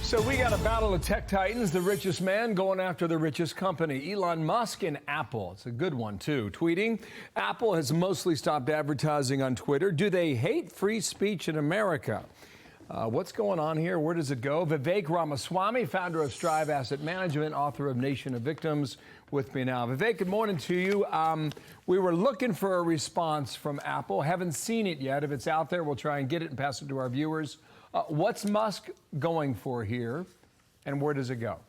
So we got a battle of tech titans, the richest man going after the richest company. Elon Musk and Apple. It's a good one, too. Tweeting, Apple has mostly stopped advertising on Twitter. Do they hate free speech in America? What's going on here? Where does it go? Vivek Ramaswamy, founder of Strive Asset Management, author of Nation of Victims, with me now. Vivek, good morning to you. We were looking for a response from Apple. Haven't seen it yet. If it's out there, we'll try and get it and pass it to our viewers. What's Musk going for here, and where does it go?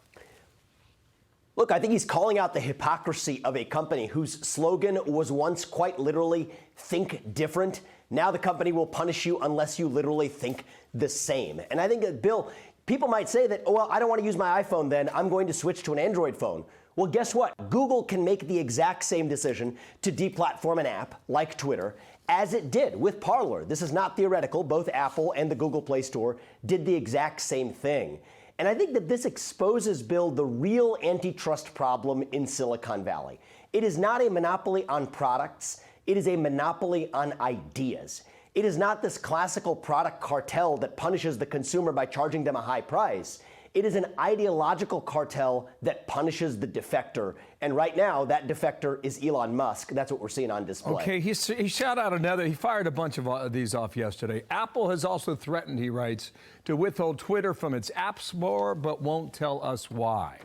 Look, I think he's calling out the hypocrisy of a company whose slogan was once quite literally, think different. Now the company will punish you unless you literally think the same. And I think that, Bill, people might say that, oh, well, I don't want to use my iPhone then. I'm going to switch to an Android phone. Well, guess what? Google can make the exact same decision to deplatform an app like Twitter as it did with Parler. This is not theoretical. Both Apple and the Google Play Store did the exact same thing. And I think that this exposes, Bill, the real antitrust problem in Silicon Valley. It is not a monopoly on products. It is a monopoly on ideas. It is not this classical product cartel that punishes the consumer by charging them a high price. It is an ideological cartel that punishes the defector. And right now, that defector is Elon Musk. That's what we're seeing on display. Okay, he shot out another. He fired a bunch of these off yesterday. Apple has also threatened, he writes, to withhold Twitter from its App Store, but won't tell us why.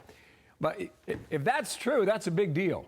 But if that's true, that's a big deal.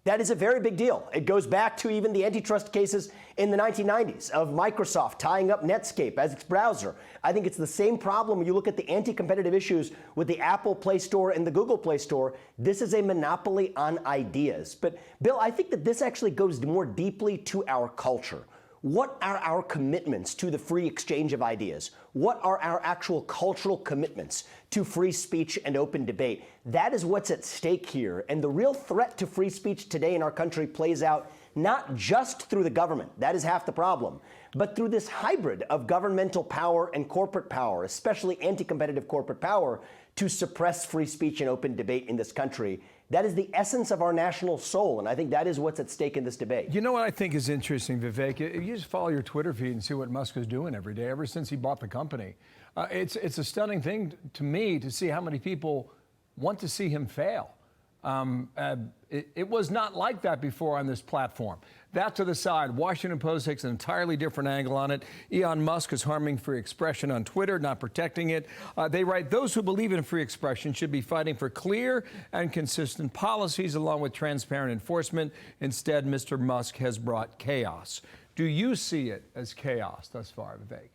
That is a very big deal. It goes back to even the antitrust cases in the 1990s of Microsoft tying up Netscape as its browser. I think it's the same problem when you look at the anti-competitive issues with the Apple Play Store and the Google Play Store. This is a monopoly on ideas. But, Bill, I think that this actually goes more deeply to our culture. What are our commitments to the free exchange of ideas? What are our actual cultural commitments to free speech and open debate? That is what's at stake here. And the real threat to free speech today in our country plays out not just through the government, that is half the problem, but through this hybrid of governmental power and corporate power, especially anti-competitive corporate power, to suppress free speech and open debate in this country. That is the essence of our national soul, and I think that is what's at stake in this debate. You know what I think is interesting, Vivek? You just follow your Twitter feed and see what Musk is doing every day, ever since he bought the company. It's a stunning thing to me to see how many people want to see him fail. It was not like that before on this platform. That to the side, Washington Post takes an entirely different angle on it. Elon Musk is harming free expression on Twitter, not protecting it. They write, those who believe in free expression should be fighting for clear and consistent policies along with transparent enforcement. Instead, Mr. Musk has brought chaos. Do you see it as chaos thus far, Vivek?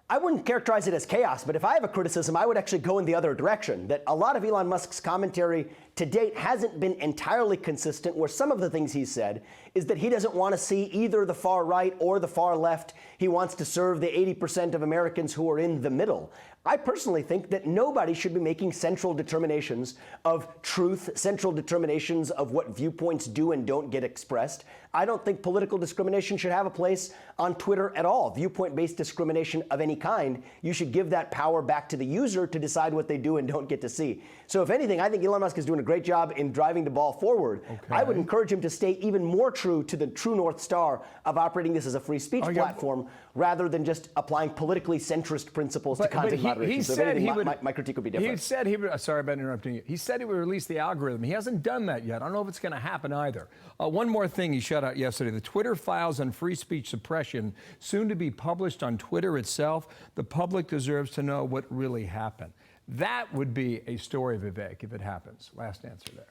I wouldn't characterize it as chaos, but if I have a criticism, I would actually go in the other direction, that a lot of Elon Musk's commentary to date hasn't been entirely consistent, where some of the things he said is that he doesn't want to see either the far right or the far left. He wants to serve the 80% of Americans who are in the middle. I personally think that nobody should be making central determinations of truth, central determinations of what viewpoints do and don't get expressed. I don't think political discrimination should have a place on Twitter at all. Viewpoint-based discrimination of any kind, you should give that power back to the user to decide what they do and don't get to see. So if anything, I think Elon Musk is doing a great job in driving the ball forward. Okay. I would encourage him to stay even more true to the true North Star of operating this as a free speech platform, rather than just applying politically centrist principles to content moderation. He said he would. My critique would be different. He said he would. Sorry about interrupting you. He said he would release the algorithm. He hasn't done that yet. I don't know if it's going to happen either. One more thing he shut out yesterday: the Twitter files on free speech suppression, soon to be published on Twitter itself. The public deserves to know what really happened. That would be a story, Vivek, if it happens. Last answer there.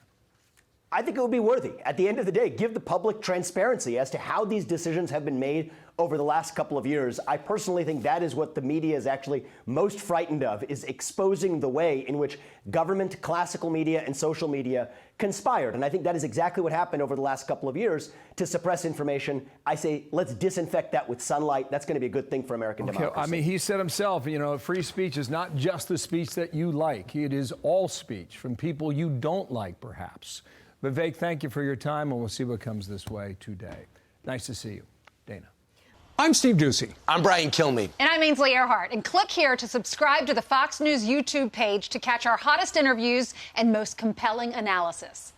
I think it would be worthy. At the end of the day, give the public transparency as to how these decisions have been made over the last couple of years. I personally think that is what the media is actually most frightened of, is exposing the way in which government, classical media, and social media conspired. And I think that is exactly what happened over the last couple of years to suppress information. I say, let's disinfect that with sunlight. That's going to be a good thing for American democracy. I mean, he said himself, you know, free speech is not just the speech that you like. It is all speech from people you don't like, perhaps. Vivek, thank you for your time, and we'll see what comes this way today. Nice to see you. Dana. I'm Steve Doocy. I'm Brian Kilmeade. And I'm Ainsley Earhart. And click here to subscribe to the Fox News YouTube page to catch our hottest interviews and most compelling analysis.